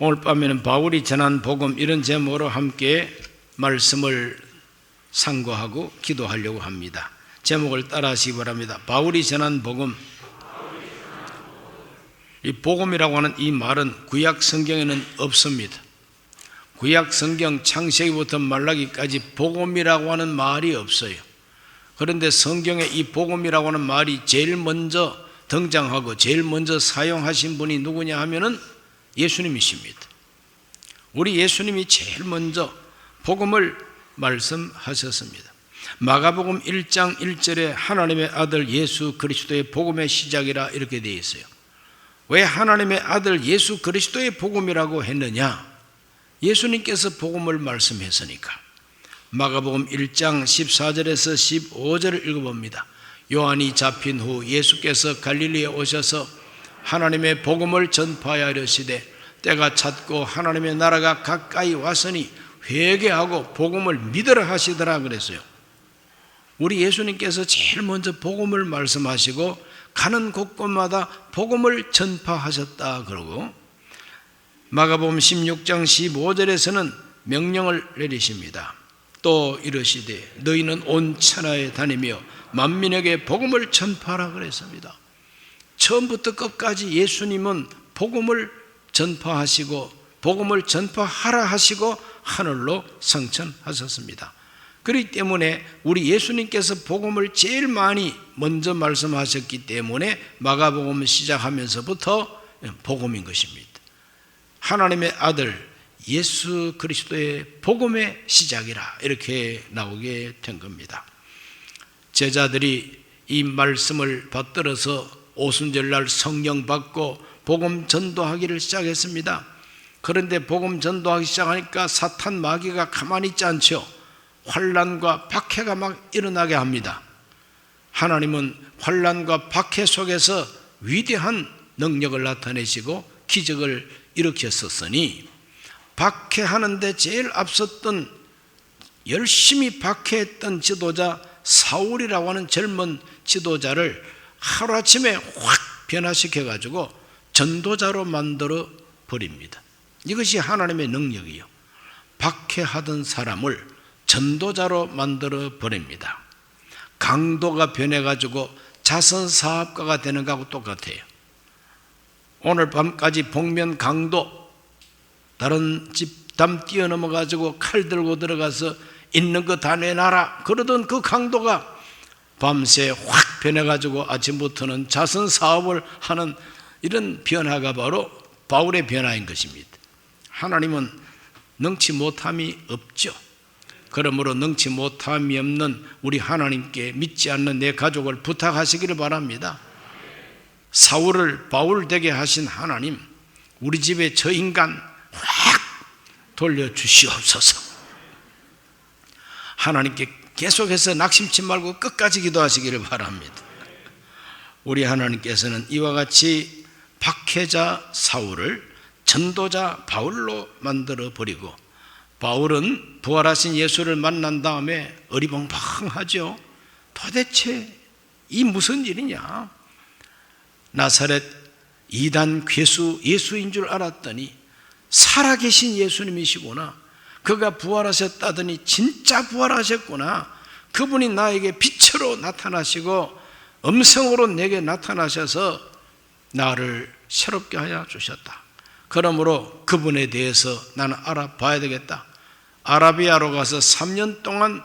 오늘 밤에는 바울이 전한 복음 이런 제목으로 함께 말씀을 상고하고 기도하려고 합니다. 제목을 따라하시기 바랍니다. 바울이 전한 복음. 이 복음이라고 하는 이 말은 구약 성경에는 없습니다. 구약 성경 창세기부터 말라기까지 복음이라고 하는 말이 없어요. 그런데 성경에 이 복음이라고 하는 말이 제일 먼저 등장하고 제일 먼저 사용하신 분이 누구냐 하면은 예수님이십니다. 우리 예수님이 제일 먼저 복음을 말씀하셨습니다. 마가복음 1장 1절에 하나님의 아들 예수 그리스도의 복음의 시작이라 이렇게 되어 있어요. 왜 하나님의 아들 예수 그리스도의 복음이라고 했느냐? 예수님께서 복음을 말씀했으니까. 마가복음 1장 14절에서 15절을 읽어봅니다. 요한이 잡힌 후 예수께서 갈릴리에 오셔서 하나님의 복음을 전파하여 이르시되 때가 찼고 하나님의 나라가 가까이 왔으니 회개하고 복음을 믿으라 하시더라 그랬어요. 우리 예수님께서 제일 먼저 복음을 말씀하시고 가는 곳곳마다 복음을 전파하셨다 그러고, 마가복음 16장 15절에서는 명령을 내리십니다. 또 이르시되 너희는 온 천하에 다니며 만민에게 복음을 전파하라 그랬습니다. 처음부터 끝까지 예수님은 복음을 전파하시고 복음을 전파하라 하시고 하늘로 승천하셨습니다. 그렇기 때문에 우리 예수님께서 복음을 제일 많이 먼저 말씀하셨기 때문에 마가복음을 시작하면서부터 복음인 것입니다. 하나님의 아들 예수 그리스도의 복음의 시작이라 이렇게 나오게 된 겁니다. 제자들이 이 말씀을 받들어서 오순절날 성령 받고 복음 전도하기를 시작했습니다. 그런데 복음 전도하기 시작하니까 사탄 마귀가 가만히 있지 않죠. 환난과 박해가 막 일어나게 합니다. 하나님은 환난과 박해 속에서 위대한 능력을 나타내시고 기적을 일으켰었으니, 박해하는데 제일 앞섰던 열심히 박해했던 지도자 사울이라고 하는 젊은 지도자를 하루아침에 확 변화시켜가지고 전도자로 만들어 버립니다. 이것이 하나님의 능력이요. 박해하던 사람을 전도자로 만들어 버립니다. 강도가 변해가지고 자선사업가가 되는 것하고 똑같아요. 오늘 밤까지 복면 강도, 다른 집 담 뛰어넘어가지고 칼 들고 들어가서 있는 거 다 내놔라 그러던 그 강도가 밤새 확 변해가지고 아침부터는 자선사업을 하는 이런 변화가 바로 바울의 변화인 것입니다. 하나님은 능치 못함이 없죠. 그러므로 능치 못함이 없는 우리 하나님께 믿지 않는 내 가족을 부탁하시기를 바랍니다. 사울을 바울 되게 하신 하나님, 우리 집에 저 인간 확 돌려주시옵소서. 하나님께 계속해서 낙심치 말고 끝까지 기도하시기를 바랍니다. 우리 하나님께서는 이와 같이 박해자 사울을 전도자 바울로 만들어 버리고, 바울은 부활하신 예수를 만난 다음에 어리벙벙하죠. 도대체 이 무슨 일이냐? 나사렛 이단 괴수 예수인 줄 알았더니 살아계신 예수님이시구나. 그가 부활하셨다더니 진짜 부활하셨구나. 그분이 나에게 빛으로 나타나시고 음성으로 내게 나타나셔서 나를 새롭게 하여 주셨다. 그러므로 그분에 대해서 나는 알아봐야 되겠다. 아라비아로 가서 3년 동안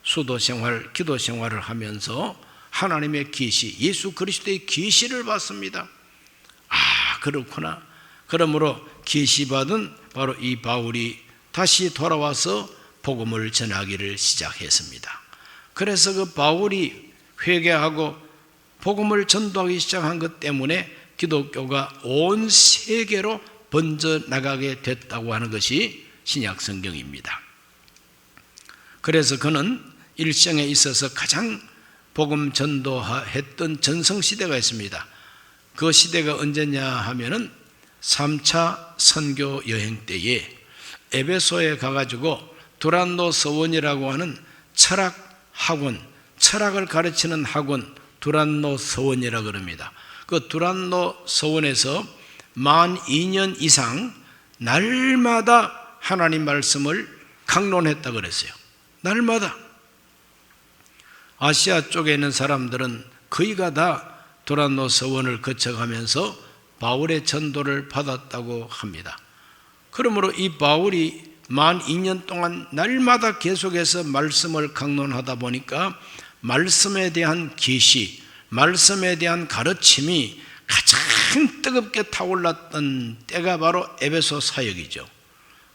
수도 생활, 기도 생활을 하면서 하나님의 계시, 예수 그리스도의 계시를 받습니다. 아, 그렇구나. 그러므로 계시받은 바로 이 바울이 다시 돌아와서 복음을 전하기를 시작했습니다. 그래서 그 바울이 회개하고 복음을 전도하기 시작한 것 때문에 기독교가 온 세계로 번져 나가게 됐다고 하는 것이 신약 성경입니다. 그래서 그는 일생에 있어서 가장 복음 전도했던 전성시대가 있습니다. 그 시대가 언제냐 하면은 3차 선교 여행 때에 에베소에 가가지고 두란노 서원이라고 하는 철학 학원, 철학을 가르치는 학원 두란노 서원이라고 합니다. 그 두란노 서원에서 만 2년 이상 날마다 하나님 말씀을 강론했다 그랬어요. 날마다. 아시아 쪽에 있는 사람들은 거의가 다 도란노 서원을 거쳐가면서 바울의 전도를 받았다고 합니다. 그러므로 이 바울이 만 2년 동안 날마다 계속해서 말씀을 강론하다 보니까 말씀에 대한 계시, 말씀에 대한 가르침이 가장 뜨겁게 타올랐던 때가 바로 에베소 사역이죠.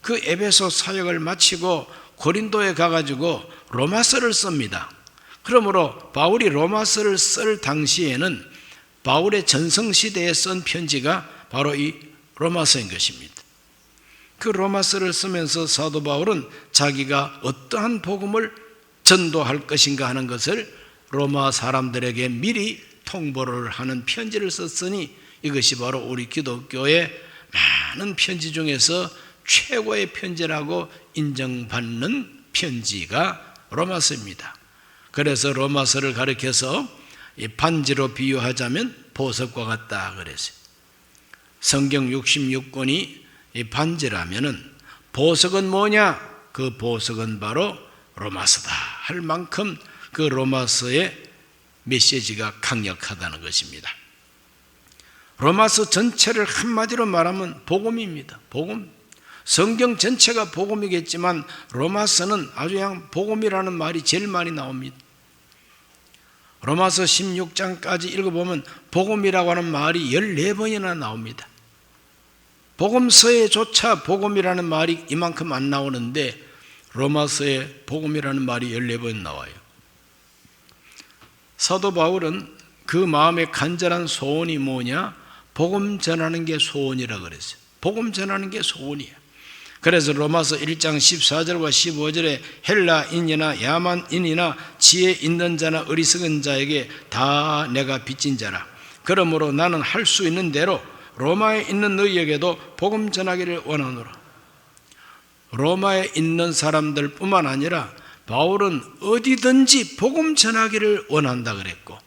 그 에베소 사역을 마치고 고린도에 가가지고 로마서를 씁니다. 그러므로 바울이 로마서를 쓸 당시에는 바울의 전성시대에 쓴 편지가 바로 이 로마서인 것입니다. 그 로마서를 쓰면서 사도 바울은 자기가 어떠한 복음을 전도할 것인가 하는 것을 로마 사람들에게 미리 통보를 하는 편지를 썼으니 이것이 바로 우리 기독교의 많은 편지 중에서 최고의 편지라고 인정받는 편지가 로마서입니다. 그래서 로마서를 가리켜서 이 반지로 비유하자면 보석과 같다 그랬어요. 성경 66권이 이 반지라면은 보석은 뭐냐? 그 보석은 바로 로마서다 할 만큼 그 로마서의 메시지가 강력하다는 것입니다. 로마서 전체를 한마디로 말하면 복음입니다. 복음. 성경 전체가 복음이겠지만 로마서는 아주 그냥 복음이라는 말이 제일 많이 나옵니다. 로마서 16장까지 읽어보면 복음이라고 하는 말이 14번이나 나옵니다. 복음서에조차 복음이라는 말이 이만큼 안 나오는데 로마서에 복음이라는 말이 14번 나와요. 사도 바울은 그 마음의 간절한 소원이 뭐냐? 복음 전하는 게 소원이라 그랬어요. 복음 전하는 게 소원이야. 그래서 로마서 1장 14절과 15절에 헬라인이나 야만인이나 지혜 있는 자나 어리석은 자에게 다 내가 빚진 자라. 그러므로 나는 할 수 있는 대로 로마에 있는 너희에게도 복음 전하기를 원하노라. 로마에 있는 사람들 뿐만 아니라 바울은 어디든지 복음 전하기를 원한다 그랬고,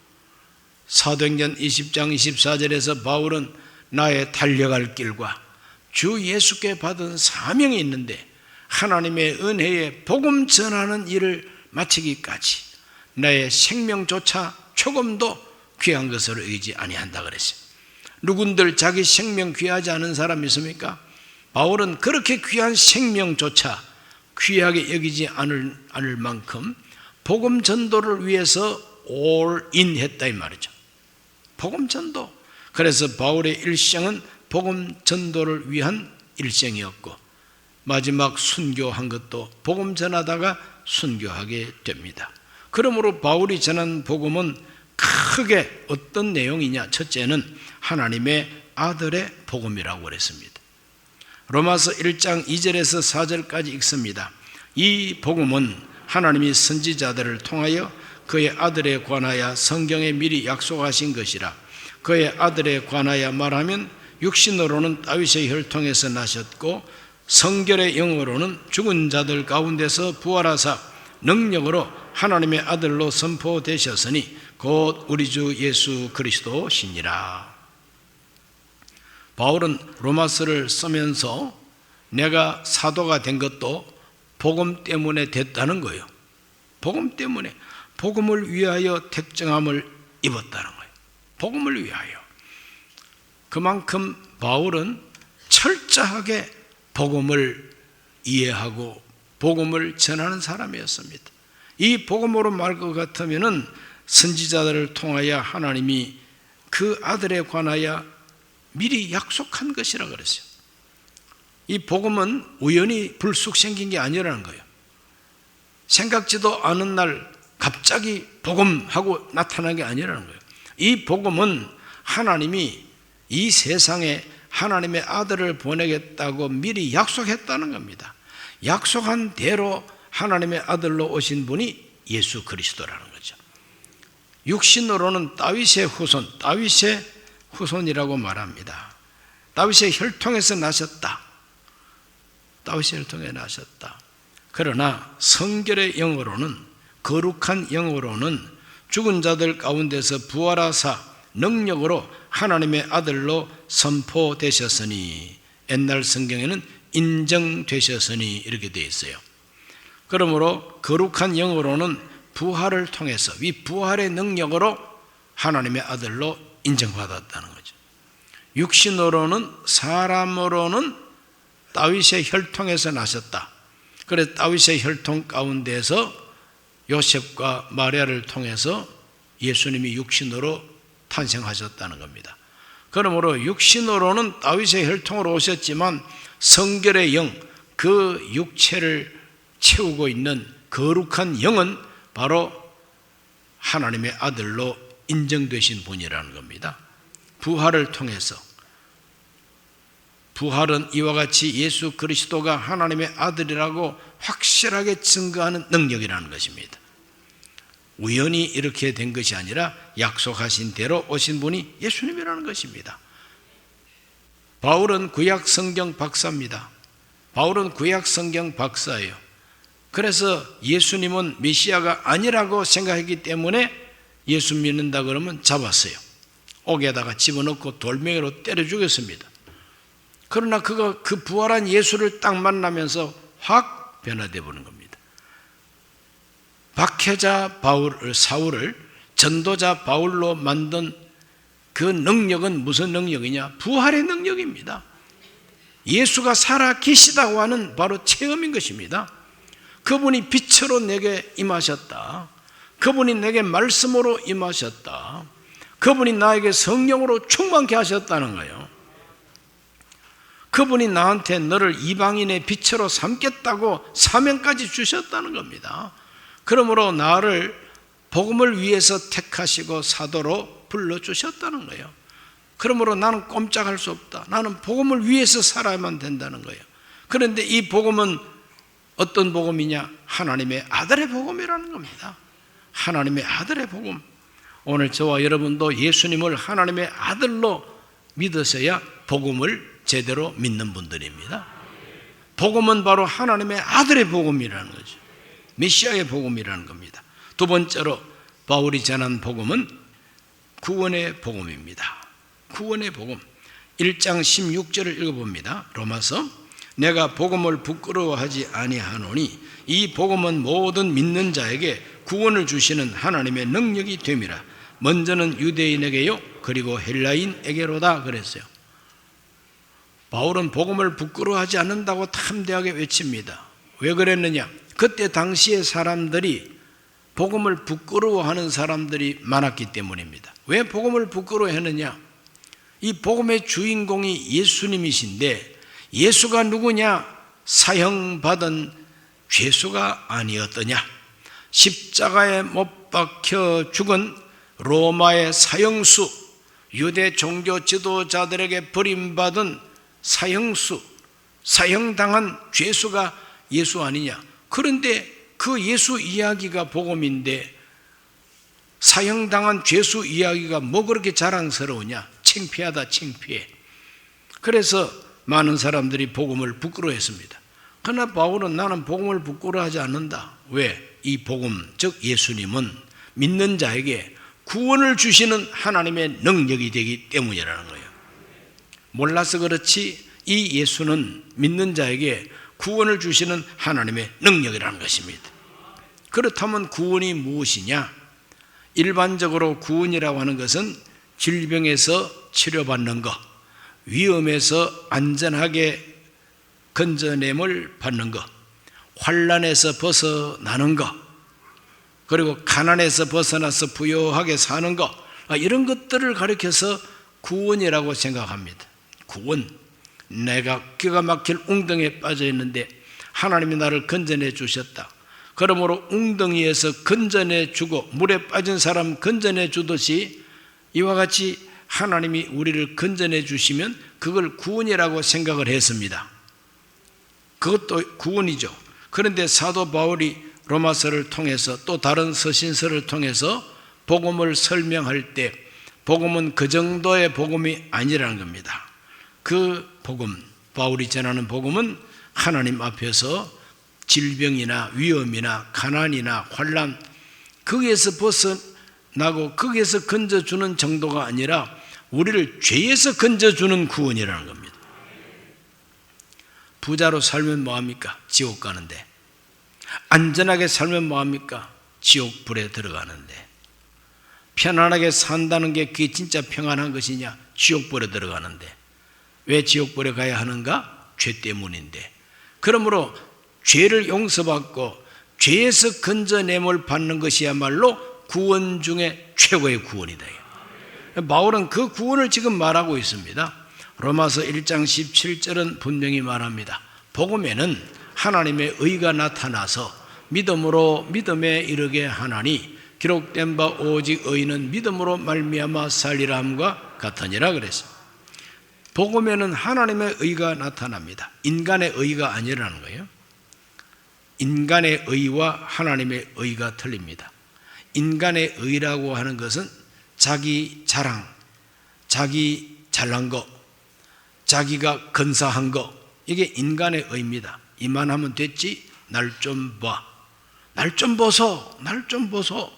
사도행전 20장 24절에서 바울은 나의 달려갈 길과 주 예수께 받은 사명이 있는데 하나님의 은혜에 복음 전하는 일을 마치기까지 나의 생명조차 조금도 귀한 것으로 여기지 아니한다 그랬어요. 누군들 자기 생명 귀하지 않은 사람이 있습니까? 바울은 그렇게 귀한 생명조차 귀하게 여기지 않을 만큼 복음 전도를 위해서 올인 했다 이 말이죠. 복음 전도. 그래서 바울의 일생은 복음 전도를 위한 일생이었고 마지막 순교한 것도 복음 전하다가 순교하게 됩니다. 그러므로 바울이 전한 복음은 크게 어떤 내용이냐? 첫째는 하나님의 아들의 복음이라고 그랬습니다. 로마서 1장 2절에서 4절까지 읽습니다. 이 복음은 하나님이 선지자들을 통하여 그의 아들에 관하여 성경에 미리 약속하신 것이라. 그의 아들에 관하여 말하면 육신으로는 다윗의 혈통에서 나셨고 성결의 영으로는 죽은 자들 가운데서 부활하사 능력으로 하나님의 아들로 선포되셨으니 곧 우리 주 예수 그리스도시니라. 바울은 로마서를 쓰면서 내가 사도가 된 것도 복음 때문에 됐다는 거예요. 복음 때문에, 복음을 위하여 택정함을 입었다는 거예요. 복음을 위하여. 그만큼 바울은 철저하게 복음을 이해하고 복음을 전하는 사람이었습니다. 이 복음으로 말 것 같으면은 선지자들을 통하여 하나님이 그 아들에 관하여 미리 약속한 것이라 그랬어요. 이 복음은 우연히 불쑥 생긴 게 아니라는 거예요. 생각지도 않은 날 갑자기 복음하고 나타난 게 아니라는 거예요. 이 복음은 하나님이 이 세상에 하나님의 아들을 보내겠다고 미리 약속했다는 겁니다. 약속한 대로 하나님의 아들로 오신 분이 예수 그리스도라는 거죠. 육신으로는 다윗의 후손이라고 말합니다. 다윗의 혈통에서 나셨다. 다윗의 혈통에 나셨다. 그러나 성결의 영으로는, 거룩한 영으로는 죽은 자들 가운데서 부활하사 능력으로 하나님의 아들로 선포되셨으니, 옛날 성경에는 인정되셨으니 이렇게 되어 있어요. 그러므로 거룩한 영으로는 부활을 통해서 이 부활의 능력으로 하나님의 아들로 인정받았다는 거죠. 육신으로는 사람으로는 다윗의 혈통에서 나셨다. 그래서 다윗의 혈통 가운데서 요셉과 마리아를 통해서 예수님이 육신으로 탄생하셨다는 겁니다. 그러므로 육신으로는 다윗의 혈통으로 오셨지만 성결의 영, 그 육체를 채우고 있는 거룩한 영은 바로 하나님의 아들로 인정되신 분이라는 겁니다. 부활을 통해서, 부활은 이와 같이 예수 그리스도가 하나님의 아들이라고 확실하게 증거하는 능력이라는 것입니다. 우연히 이렇게 된 것이 아니라 약속하신 대로 오신 분이 예수님이라는 것입니다. 바울은 구약 성경 박사입니다. 바울은 구약 성경 박사예요. 그래서 예수님은 메시아가 아니라고 생각했기 때문에 예수 믿는다 그러면 잡았어요. 옥에다가 집어넣고 돌멩이로 때려 죽였습니다. 그러나 그가 그 부활한 예수를 딱 만나면서 확 변화되어 보는 겁니다. 박해자 사울을 전도자 바울로 만든 그 능력은 무슨 능력이냐? 부활의 능력입니다. 예수가 살아 계시다고 하는 바로 체험인 것입니다. 그분이 빛으로 내게 임하셨다. 그분이 내게 말씀으로 임하셨다. 그분이 나에게 성령으로 충만케 하셨다는 거예요. 그분이 나한테 너를 이방인의 빛으로 삼겠다고 사명까지 주셨다는 겁니다. 그러므로 나를 복음을 위해서 택하시고 사도로 불러주셨다는 거예요. 그러므로 나는 꼼짝할 수 없다. 나는 복음을 위해서 살아야만 된다는 거예요. 그런데 이 복음은 어떤 복음이냐? 하나님의 아들의 복음이라는 겁니다. 하나님의 아들의 복음. 오늘 저와 여러분도 예수님을 하나님의 아들로 믿으셔야 복음을 제대로 믿는 분들입니다. 복음은 바로 하나님의 아들의 복음이라는 거죠. 메시아의 복음이라는 겁니다. 두 번째로 바울이 전한 복음은 구원의 복음입니다. 구원의 복음. 1장 16절을 읽어봅니다. 로마서. 내가 복음을 부끄러워하지 아니하노니 이 복음은 모든 믿는 자에게 구원을 주시는 하나님의 능력이 됨이라. 먼저는 유대인에게요 그리고 헬라인에게로다 그랬어요. 바울은 복음을 부끄러워하지 않는다고 탐대하게 외칩니다. 왜 그랬느냐? 그때 당시의 사람들이 복음을 부끄러워하는 사람들이 많았기 때문입니다. 왜 복음을 부끄러워했느냐? 이 복음의 주인공이 예수님이신데 예수가 누구냐? 사형받은 죄수가 아니었더냐? 십자가에 못 박혀 죽은 로마의 사형수, 유대 종교 지도자들에게 버림받은 사형수, 사형당한 죄수가 예수 아니냐? 그런데 그 예수 이야기가 복음인데 사형당한 죄수 이야기가 뭐 그렇게 자랑스러우냐? 창피하다, 창피해. 그래서 많은 사람들이 복음을 부끄러워했습니다. 그러나 바울은 나는 복음을 부끄러워하지 않는다. 왜? 이 복음, 즉 예수님은 믿는 자에게 구원을 주시는 하나님의 능력이 되기 때문이라는 거예요. 몰라서 그렇지 이 예수는 믿는 자에게 구원을 주시는 하나님의 능력이라는 것입니다. 그렇다면 구원이 무엇이냐? 일반적으로 구원이라고 하는 것은 질병에서 치료받는 것, 위험에서 안전하게 건져냄을 받는 것, 환난에서 벗어나는 것, 그리고 가난에서 벗어나서 부유하게 사는 것, 이런 것들을 가리켜서 구원이라고 생각합니다. 구원, 내가 기가 막힐 웅덩이에 빠져 있는데 하나님이 나를 건져내 주셨다. 그러므로 웅덩이에서 건져내 주고 물에 빠진 사람 건져내 주듯이 이와 같이 하나님이 우리를 건져내 주시면 그걸 구원이라고 생각을 했습니다. 그것도 구원이죠. 그런데 사도 바울이 로마서를 통해서 또 다른 서신서를 통해서 복음을 설명할 때 복음은 그 정도의 복음이 아니라는 겁니다. 그 복음, 바울이 전하는 복음은 하나님 앞에서 질병이나 위험이나 가난이나 환난 거기에서 벗어나고 거기에서 건져주는 정도가 아니라 우리를 죄에서 건져주는 구원이라는 겁니다. 부자로 살면 뭐합니까? 지옥 가는데. 안전하게 살면 뭐합니까? 지옥 불에 들어가는데. 편안하게 산다는 게 그게 진짜 평안한 것이냐? 지옥 불에 들어가는데. 왜 지옥 불에 가야 하는가? 죄 때문인데. 그러므로 죄를 용서받고 죄에서 건져냄을 받는 것이야말로 구원 중에 최고의 구원이다. 바울은 그 구원을 지금 말하고 있습니다. 로마서 1장 17절은 분명히 말합니다. 복음에는 하나님의 의가 나타나서 믿음으로 믿음에 이르게 하나니 기록된 바 오직 의인은 믿음으로 말미암아 살리라 함과 같으니라 그랬어요. 복음에는 하나님의 의가 나타납니다. 인간의 의가 아니라는 거예요. 인간의 의와 하나님의 의가 틀립니다. 인간의 의라고 하는 것은 자기 자랑, 자기 잘난 거, 자기가 근사한 거, 이게 인간의 의입니다. 이만하면 됐지? 날 좀 봐. 날 좀 보소. 날 좀 보소.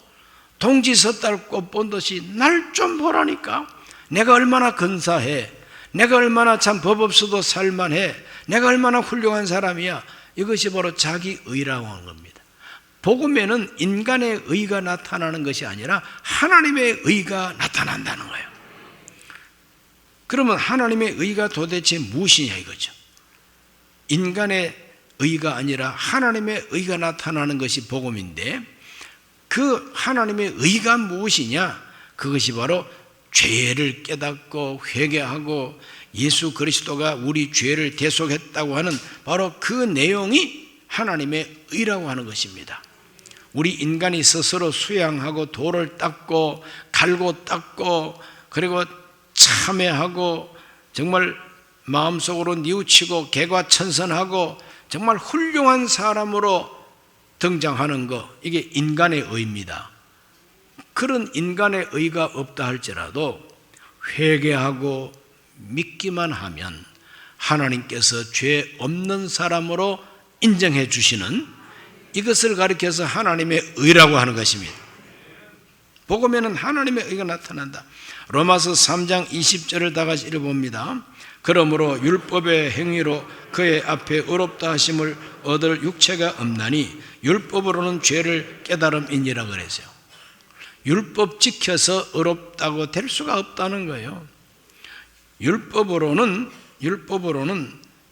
동지 섣달 꽃 본 듯이 날 좀 보라니까. 내가 얼마나 근사해. 내가 얼마나 참 법 없어도 살만해. 내가 얼마나 훌륭한 사람이야. 이것이 바로 자기 의라고 하는 겁니다. 복음에는 인간의 의가 나타나는 것이 아니라 하나님의 의가 나타난다는 거예요. 그러면 하나님의 의가 도대체 무엇이냐 이거죠. 인간의 의가 아니라 하나님의 의가 나타나는 것이 복음인데, 그 하나님의 의가 무엇이냐? 그것이 바로 죄를 깨닫고 회개하고 예수 그리스도가 우리 죄를 대속했다고 하는 바로 그 내용이 하나님의 의라고 하는 것입니다. 우리 인간이 스스로 수양하고 돌을 닦고 갈고 닦고 그리고 참회하고 정말 마음속으로 뉘우치고 개과천선하고 정말 훌륭한 사람으로 등장하는 것, 이게 인간의 의입니다. 그런 인간의 의가 없다 할지라도 회개하고 믿기만 하면 하나님께서 죄 없는 사람으로 인정해 주시는, 이것을 가리켜서 하나님의 의라고 하는 것입니다. 복음에는 하나님의 의가 나타난다. 로마서 3장 20절을 다 같이 읽어봅니다. 그러므로 율법의 행위로 그의 앞에 의롭다 하심을 얻을 육체가 없나니 율법으로는 죄를 깨달음이니라 그랬어요. 율법 지켜서 의롭다고 될 수가 없다는 거예요. 율법으로는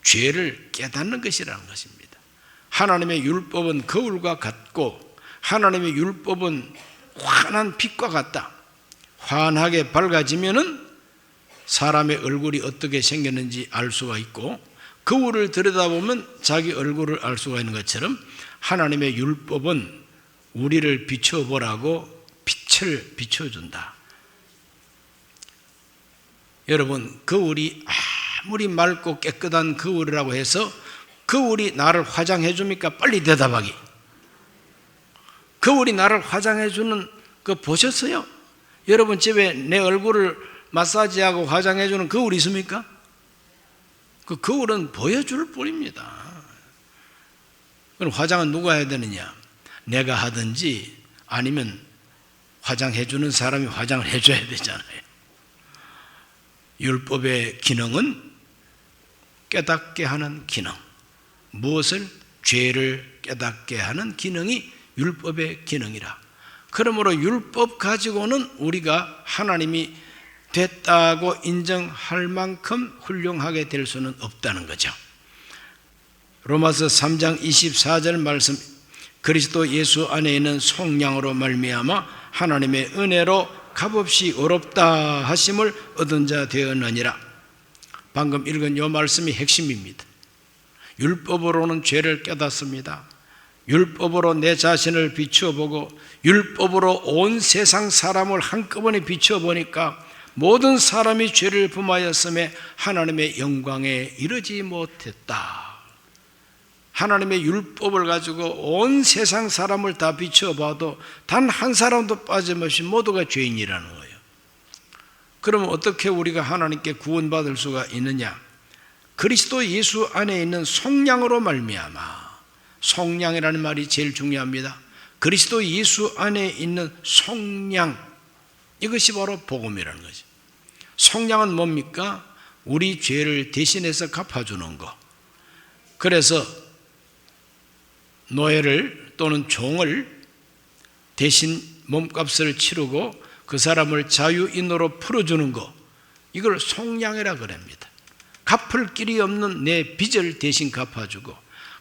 죄를 깨닫는 것이라는 것입니다. 하나님의 율법은 거울과 같고 하나님의 율법은 환한 빛과 같다. 환하게 밝아지면은 사람의 얼굴이 어떻게 생겼는지 알 수가 있고, 거울을 들여다보면 자기 얼굴을 알 수가 있는 것처럼 하나님의 율법은 우리를 비춰보라고 빛을 비춰준다. 여러분, 거울이 아무리 맑고 깨끗한 거울이라고 해서 거울이 나를 화장해 줍니까? 빨리 대답하기. 거울이 나를 화장해 주는 거 보셨어요? 여러분 집에 내 얼굴을 마사지하고 화장해 주는 거울이 있습니까? 그 거울은 보여줄 뿐입니다. 그럼 화장은 누가 해야 되느냐? 내가 하든지 아니면 화장해 주는 사람이 화장을 해줘야 되잖아요. 율법의 기능은 깨닫게 하는 기능, 무엇을? 죄를 깨닫게 하는 기능이 율법의 기능이라. 그러므로 율법 가지고는 우리가 하나님이 됐다고 인정할 만큼 훌륭하게 될 수는 없다는 거죠. 로마서 3장 24절 말씀, 그리스도 예수 안에 있는 속량으로 말미암아 하나님의 은혜로 값없이 의롭다 하심을 얻은 자 되었느니라. 방금 읽은 이 말씀이 핵심입니다. 율법으로는 죄를 깨닫습니다. 율법으로 내 자신을 비추어보고 율법으로 온 세상 사람을 한꺼번에 비추어보니까 모든 사람이 죄를 범하였음에 하나님의 영광에 이르지 못했다. 하나님의 율법을 가지고 온 세상 사람을 다 비추어봐도 단 한 사람도 빠짐없이 모두가 죄인이라는 거예요. 그러면 어떻게 우리가 하나님께 구원받을 수가 있느냐? 그리스도 예수 안에 있는 속량으로 말미암아. 속량이라는 말이 제일 중요합니다. 그리스도 예수 안에 있는 속량, 이것이 바로 복음이라는 거죠. 속량은 뭡니까? 우리 죄를 대신해서 갚아주는 것. 그래서 노예를 또는 종을 대신 몸값을 치르고 그 사람을 자유인으로 풀어주는 거, 이걸 속량이라 그럽니다. 갚을 길이 없는 내 빚을 대신 갚아주고,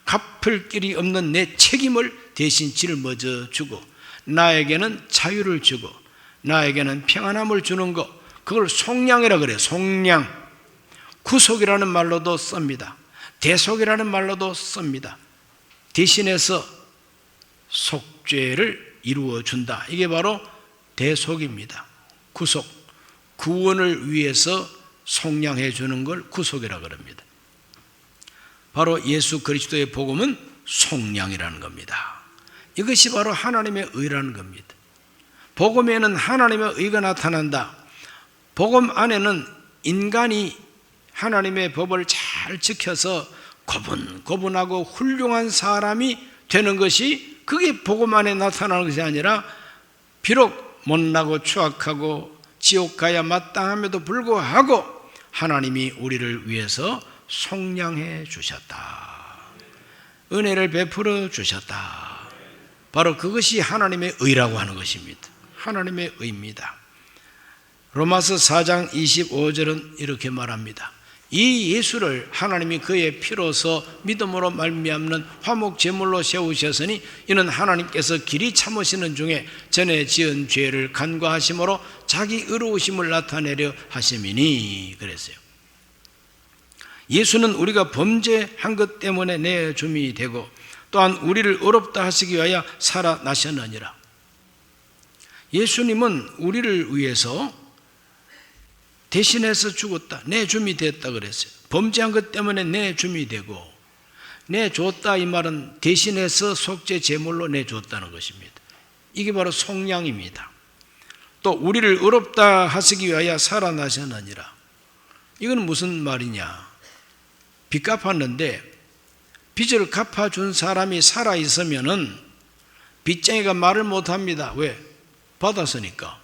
갚을 길이 없는 내 책임을 대신 짊어져주고, 나에게는 자유를 주고 나에게는 평안함을 주는 것, 그걸 속량이라 그래요. 속량. 구속이라는 말로도 씁니다. 대속이라는 말로도 씁니다. 대신해서 속죄를 이루어준다. 이게 바로 대속입니다. 구속, 구원을 위해서 속량해 주는 걸 구속이라 그럽니다. 바로 예수 그리스도의 복음은 속량이라는 겁니다. 이것이 바로 하나님의 의라는 겁니다. 복음에는 하나님의 의가 나타난다. 복음 안에는 인간이 하나님의 법을 잘 지켜서 고분고분하고 훌륭한 사람이 되는 것이, 그게 복음 안에 나타나는 것이 아니라 비록 못나고 추악하고 지옥 가야 마땅함에도 불구하고 하나님이 우리를 위해서 속량해 주셨다. 은혜를 베풀어 주셨다. 바로 그것이 하나님의 의라고 하는 것입니다. 하나님의 의입니다. 로마서 4장 25절은 이렇게 말합니다. 이 예수를 하나님이 그의 피로서 믿음으로 말미암는 화목 제물로 세우셨으니 이는 하나님께서 길이 참으시는 중에 전에 지은 죄를 간과하심으로 자기 의로우심을 나타내려 하심이니 그랬어요. 예수는 우리가 범죄한 것 때문에 내줌이 되고 또한 우리를 의롭다 하시기 위하여 살아나셨느니라. 예수님은 우리를 위해서 대신해서 죽었다, 내줌이 됐다 그랬어요. 범죄한 것 때문에 내줌이 되고, 내줬다 이 말은 대신해서 속죄 제물로 내줬다는 것입니다. 이게 바로 속량입니다. 또 우리를 의롭다 하시기 위하여 살아나셨느니라. 이건 무슨 말이냐? 빚 갚았는데 빚을 갚아준 사람이 살아있으면은 빚쟁이가 말을 못합니다. 왜? 받았으니까.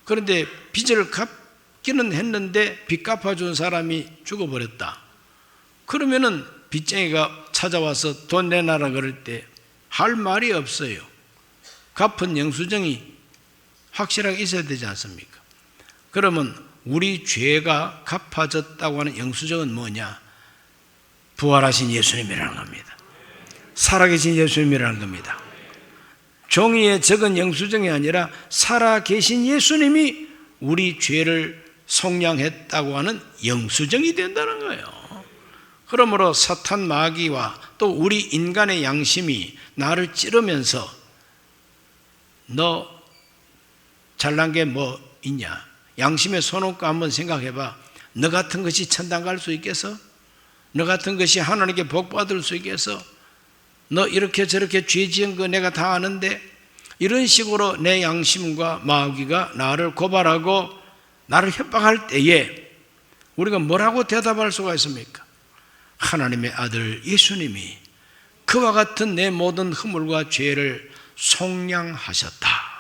그런데 빚을 갚기는 했는데 빚 갚아준 사람이 죽어버렸다. 그러면은 빚쟁이가 찾아와서 돈 내놔라 그럴 때 할 말이 없어요. 갚은 영수증이 확실하게 있어야 되지 않습니까? 그러면 우리 죄가 갚아졌다고 하는 영수증은 뭐냐? 부활하신 예수님이라는 겁니다. 살아계신 예수님이라는 겁니다. 종이에 적은 영수증이 아니라 살아계신 예수님이 우리 죄를 속량했다고 하는 영수증이 된다는 거예요. 그러므로 사탄 마귀와 또 우리 인간의 양심이 나를 찌르면서 너 잘난 게 뭐 있냐? 양심에 손 얹고 한번 생각해봐. 너 같은 것이 천당 갈 수 있겠어? 너 같은 것이 하나님께 복 받을 수 있겠어? 너 이렇게 저렇게 죄 지은 거 내가 다 아는데, 이런 식으로 내 양심과 마귀가 나를 고발하고 나를 협박할 때에 우리가 뭐라고 대답할 수가 있습니까? 하나님의 아들 예수님이 그와 같은 내 모든 허물과 죄를 속량하셨다.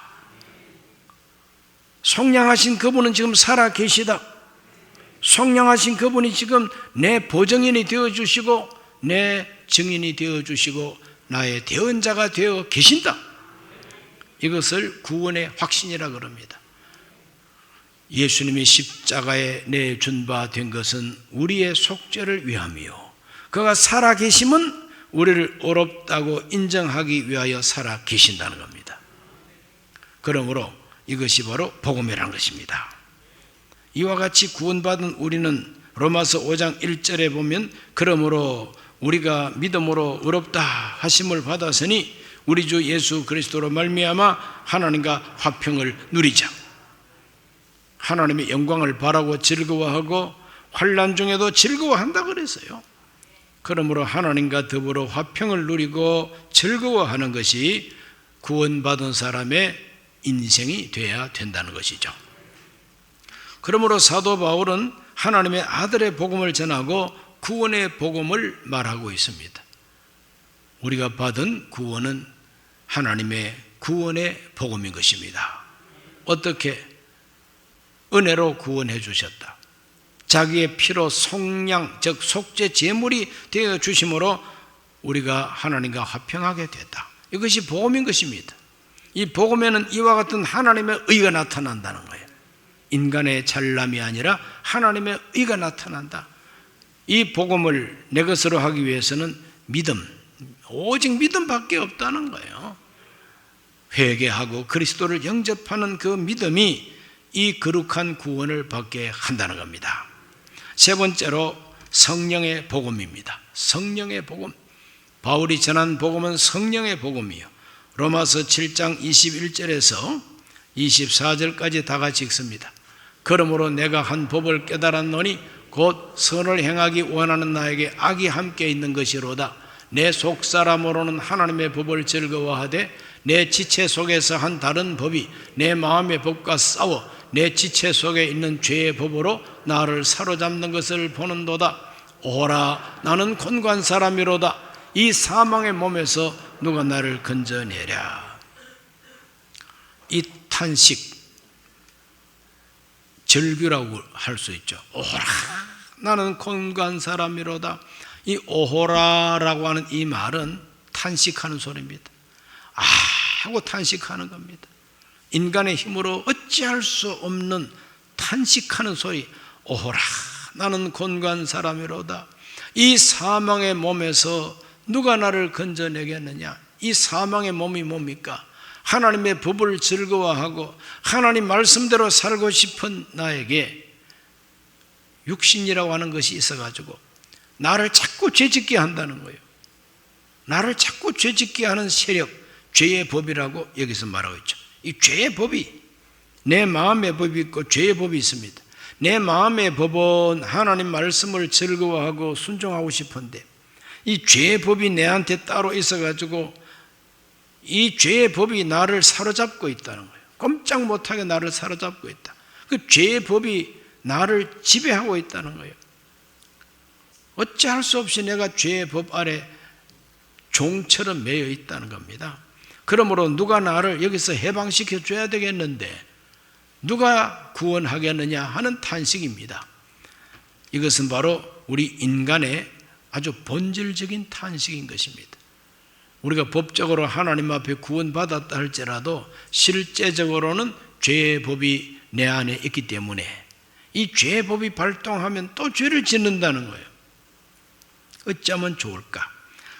속량하신 그분은 지금 살아 계시다. 속량하신 그분이 지금 내 보증인이 되어주시고 내 증인이 되어주시고 나의 대언자가 되어 계신다. 이것을 구원의 확신이라 그럽니다. 예수님이 십자가에 내준 바 된 것은 우리의 속죄를 위함이요, 그가 살아 계심은 우리를 의롭다고 인정하기 위하여 살아 계신다는 겁니다. 그러므로 이것이 바로 복음이라는 것입니다. 이와 같이 구원받은 우리는 로마서 5장 1절에 보면 그러므로 우리가 믿음으로 의롭다 하심을 받았으니 우리 주 예수 그리스도로 말미암아 하나님과 화평을 누리자. 하나님의 영광을 바라고 즐거워하고 환난 중에도 즐거워한다 그랬어요. 그러므로 하나님과 더불어 화평을 누리고 즐거워하는 것이 구원받은 사람의 인생이 되어야 된다는 것이죠. 그러므로 사도 바울은 하나님의 아들의 복음을 전하고 구원의 복음을 말하고 있습니다. 우리가 받은 구원은 하나님의 구원의 복음인 것입니다. 어떻게? 은혜로 구원해 주셨다. 자기의 피로 속량, 즉 속죄 제물이 되어 주심으로 우리가 하나님과 화평하게 됐다. 이것이 복음인 것입니다. 이 복음에는 이와 같은 하나님의 의가 나타난다는 거예요. 인간의 잘남이 아니라 하나님의 의가 나타난다. 이 복음을 내 것으로 하기 위해서는 믿음, 오직 믿음밖에 없다는 거예요. 회개하고 그리스도를 영접하는 그 믿음이 이 거룩한 구원을 받게 한다는 겁니다. 세 번째로 성령의 복음입니다. 성령의 복음. 바울이 전한 복음은 성령의 복음이요. 로마서 7장 21절에서 24절까지 다 같이 읽습니다. 그러므로 내가 한 법을 깨달았노니 곧 선을 행하기 원하는 나에게 악이 함께 있는 것이로다. 내 속사람으로는 하나님의 법을 즐거워하되 내 지체 속에서 한 다른 법이 내 마음의 법과 싸워 내 지체 속에 있는 죄의 법으로 나를 사로잡는 것을 보는도다. 오라, 나는 곤고한 사람이로다. 이 사망의 몸에서 누가 나를 건져내랴. 이 탄식, 절규라고 할 수 있죠. 오호라, 나는 곤고한 사람이로다. 이 오호라라고 하는 이 말은 탄식하는 소리입니다. 아 하고 탄식하는 겁니다. 인간의 힘으로 어찌할 수 없는 탄식하는 소리. 오호라, 나는 곤고한 사람이로다. 이 사망의 몸에서 누가 나를 건져내겠느냐. 이 사망의 몸이 뭡니까? 하나님의 법을 즐거워하고 하나님 말씀대로 살고 싶은 나에게 육신이라고 하는 것이 있어가지고 나를 자꾸 죄짓게 한다는 거예요. 나를 자꾸 죄짓게 하는 세력, 죄의 법이라고 여기서 말하고 있죠. 이 죄의 법이, 내 마음의 법이 있고 죄의 법이 있습니다. 내 마음의 법은 하나님 말씀을 즐거워하고 순종하고 싶은데 이 죄의 법이 내한테 따로 있어가지고 이 죄의 법이 나를 사로잡고 있다는 거예요. 꼼짝 못하게 나를 사로잡고 있다. 그 죄의 법이 나를 지배하고 있다는 거예요. 어찌할 수 없이 내가 죄의 법 아래 종처럼 매여 있다는 겁니다. 그러므로 누가 나를 여기서 해방시켜 줘야 되겠는데 누가 구원하겠느냐 하는 탄식입니다. 이것은 바로 우리 인간의 아주 본질적인 탄식인 것입니다. 우리가 법적으로 하나님 앞에 구원받았다 할지라도 실제적으로는 죄의 법이 내 안에 있기 때문에 이 죄의 법이 발동하면 또 죄를 짓는다는 거예요. 어쩌면 좋을까?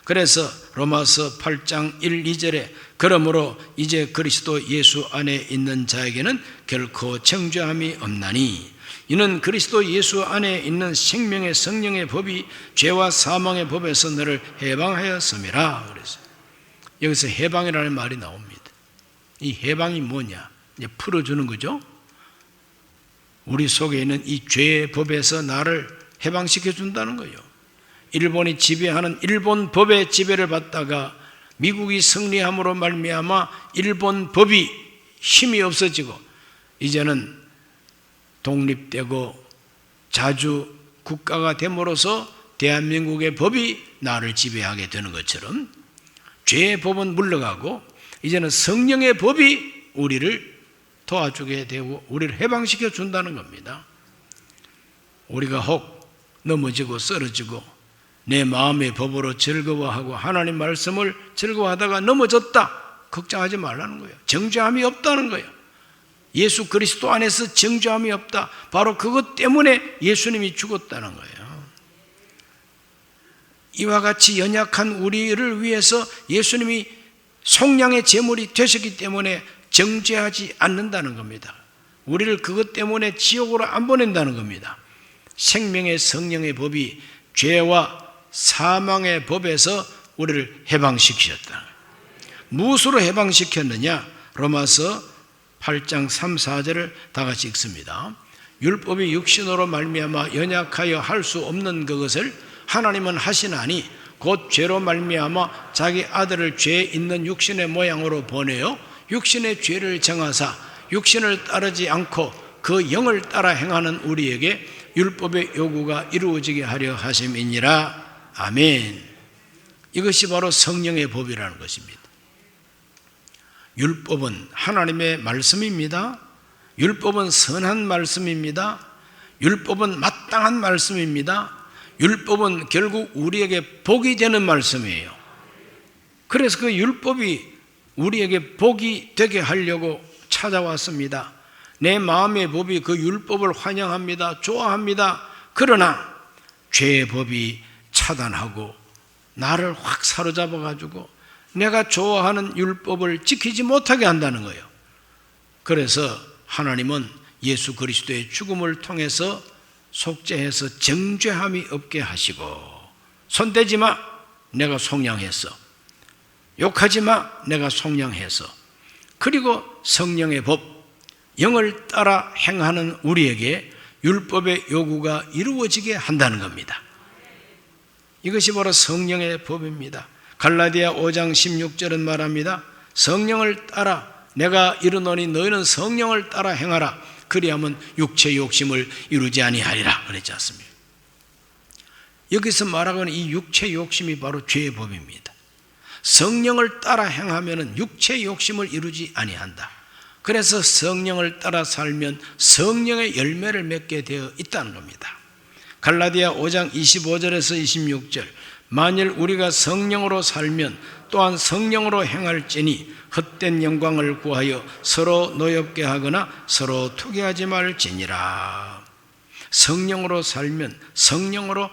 그래서 로마서 8장 1, 2절에 그러므로 이제 그리스도 예수 안에 있는 자에게는 결코 정죄함이 없나니 이는 그리스도 예수 안에 있는 생명의 성령의 법이 죄와 사망의 법에서 너를 해방하였음이라. 그래서 여기서 해방이라는 말이 나옵니다. 이 해방이 뭐냐? 이제 풀어주는 거죠. 우리 속에 있는 이 죄의 법에서 나를 해방시켜 준다는 거예요. 일본이 지배하는 일본 법의 지배를 받다가 미국이 승리함으로 말미암아 일본 법이 힘이 없어지고 이제는 독립되고 자주 국가가 됨으로써 대한민국의 법이 나를 지배하게 되는 것처럼 죄의 법은 물러가고 이제는 성령의 법이 우리를 도와주게 되고 우리를 해방시켜 준다는 겁니다. 우리가 혹 넘어지고 쓰러지고 내 마음의 법으로 즐거워하고 하나님 말씀을 즐거워하다가 넘어졌다. 걱정하지 말라는 거예요. 정죄함이 없다는 거예요. 예수 그리스도 안에서 정죄함이 없다. 바로 그것 때문에 예수님이 죽었다는 거예요. 이와 같이 연약한 우리를 위해서 예수님이 속량의 제물이 되셨기 때문에 정죄하지 않는다는 겁니다. 우리를 그것 때문에 지옥으로 안 보낸다는 겁니다. 생명의 성령의 법이 죄와 사망의 법에서 우리를 해방시키셨다. 무엇으로 해방시켰느냐? 로마서 8장 3, 4절을 다 같이 읽습니다. 율법이 육신으로 말미암아 연약하여 할 수 없는 그것을 하나님은 하시나니 곧 죄로 말미암아 자기 아들을 죄 있는 육신의 모양으로 보내어 육신의 죄를 정하사 육신을 따르지 않고 그 영을 따라 행하는 우리에게 율법의 요구가 이루어지게 하려 하심이니라. 아멘. 이것이 바로 성령의 법이라는 것입니다. 율법은 하나님의 말씀입니다. 율법은 선한 말씀입니다. 율법은 마땅한 말씀입니다. 율법은 결국 우리에게 복이 되는 말씀이에요. 그래서 그 율법이 우리에게 복이 되게 하려고 찾아왔습니다. 내 마음의 법이 그 율법을 환영합니다. 좋아합니다. 그러나 죄의 법이 차단하고 나를 확 사로잡아가지고 내가 좋아하는 율법을 지키지 못하게 한다는 거예요. 그래서 하나님은 예수 그리스도의 죽음을 통해서 속죄해서 정죄함이 없게 하시고, 손대지 마, 내가 속량했어. 욕하지 마, 내가 속량해서. 그리고 성령의 법, 영을 따라 행하는 우리에게 율법의 요구가 이루어지게 한다는 겁니다. 이것이 바로 성령의 법입니다. 갈라디아 5장 16절은 말합니다. 성령을 따라 내가 이르노니 너희는 성령을 따라 행하라. 그리하면 육체의 욕심을 이루지 아니하리라 그랬지 않습니까? 여기서 말하고는 이 육체의 욕심이 바로 죄의 법입니다. 성령을 따라 행하면 육체의 욕심을 이루지 아니한다. 그래서 성령을 따라 살면 성령의 열매를 맺게 되어 있다는 겁니다. 갈라디아 5장 25절에서 26절, 만일 우리가 성령으로 살면 또한 성령으로 행할지니 헛된 영광을 구하여 서로 노엽게 하거나 서로 투기하지 말지니라. 성령으로 살면 성령으로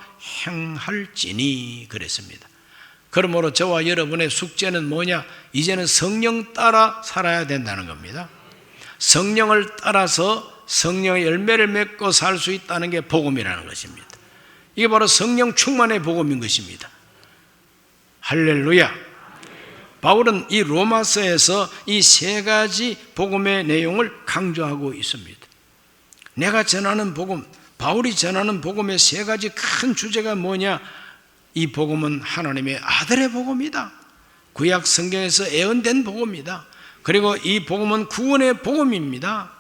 행할지니 그랬습니다. 그러므로 저와 여러분의 숙제는 뭐냐? 이제는 성령 따라 살아야 된다는 겁니다. 성령을 따라서 성령의 열매를 맺고 살 수 있다는 게 복음이라는 것입니다. 이게 바로 성령 충만의 복음인 것입니다. 할렐루야. 바울은 이 로마서에서 이 세 가지 복음의 내용을 강조하고 있습니다. 내가 전하는 복음, 바울이 전하는 복음의 세 가지 큰 주제가 뭐냐? 이 복음은 하나님의 아들의 복음이다. 구약 성경에서 예언된 복음이다. 그리고 이 복음은 구원의 복음입니다.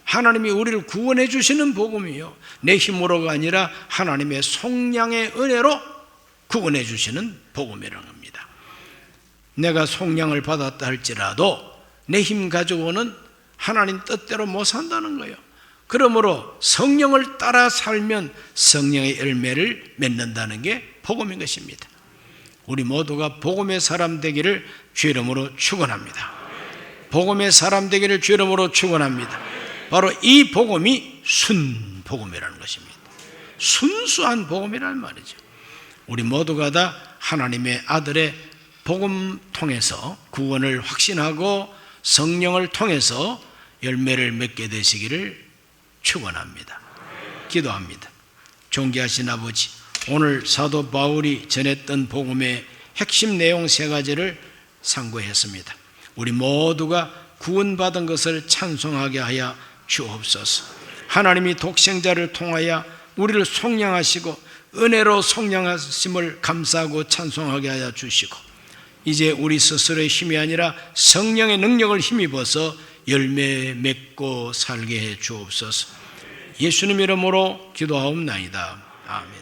하나님이 우리를 구원해 주시는 복음이요, 내 힘으로가 아니라 하나님의 속량의 은혜로 구원해 주시는 복음이라는 겁니다. 내가 속량을 받았다 할지라도 내 힘 가지고는 하나님 뜻대로 못 산다는 거예요. 그러므로 성령을 따라 살면 성령의 열매를 맺는다는 게 복음인 것입니다. 우리 모두가 복음의 사람 되기를 주의 이름으로 축원합니다. 복음의 사람 되기를 주의 이름으로 축원합니다. 바로 이 복음이 순복음이라는 것입니다. 순수한 복음이라는 말이죠. 우리 모두가 다 하나님의 아들의 복음 통해서 구원을 확신하고 성령을 통해서 열매를 맺게 되시기를 축원합니다. 기도합니다. 존귀하신 아버지, 오늘 사도 바울이 전했던 복음의 핵심 내용 세 가지를 상고했습니다. 우리 모두가 구원받은 것을 찬송하게 하여 주옵소서. 하나님이 독생자를 통하여 우리를 속량하시고 은혜로 속량하심을 감사하고 찬송하게 하여 주시고, 이제 우리 스스로의 힘이 아니라 성령의 능력을 힘입어서 열매 맺고 살게 해 주옵소서. 예수님 이름으로 기도하옵나이다. 아멘.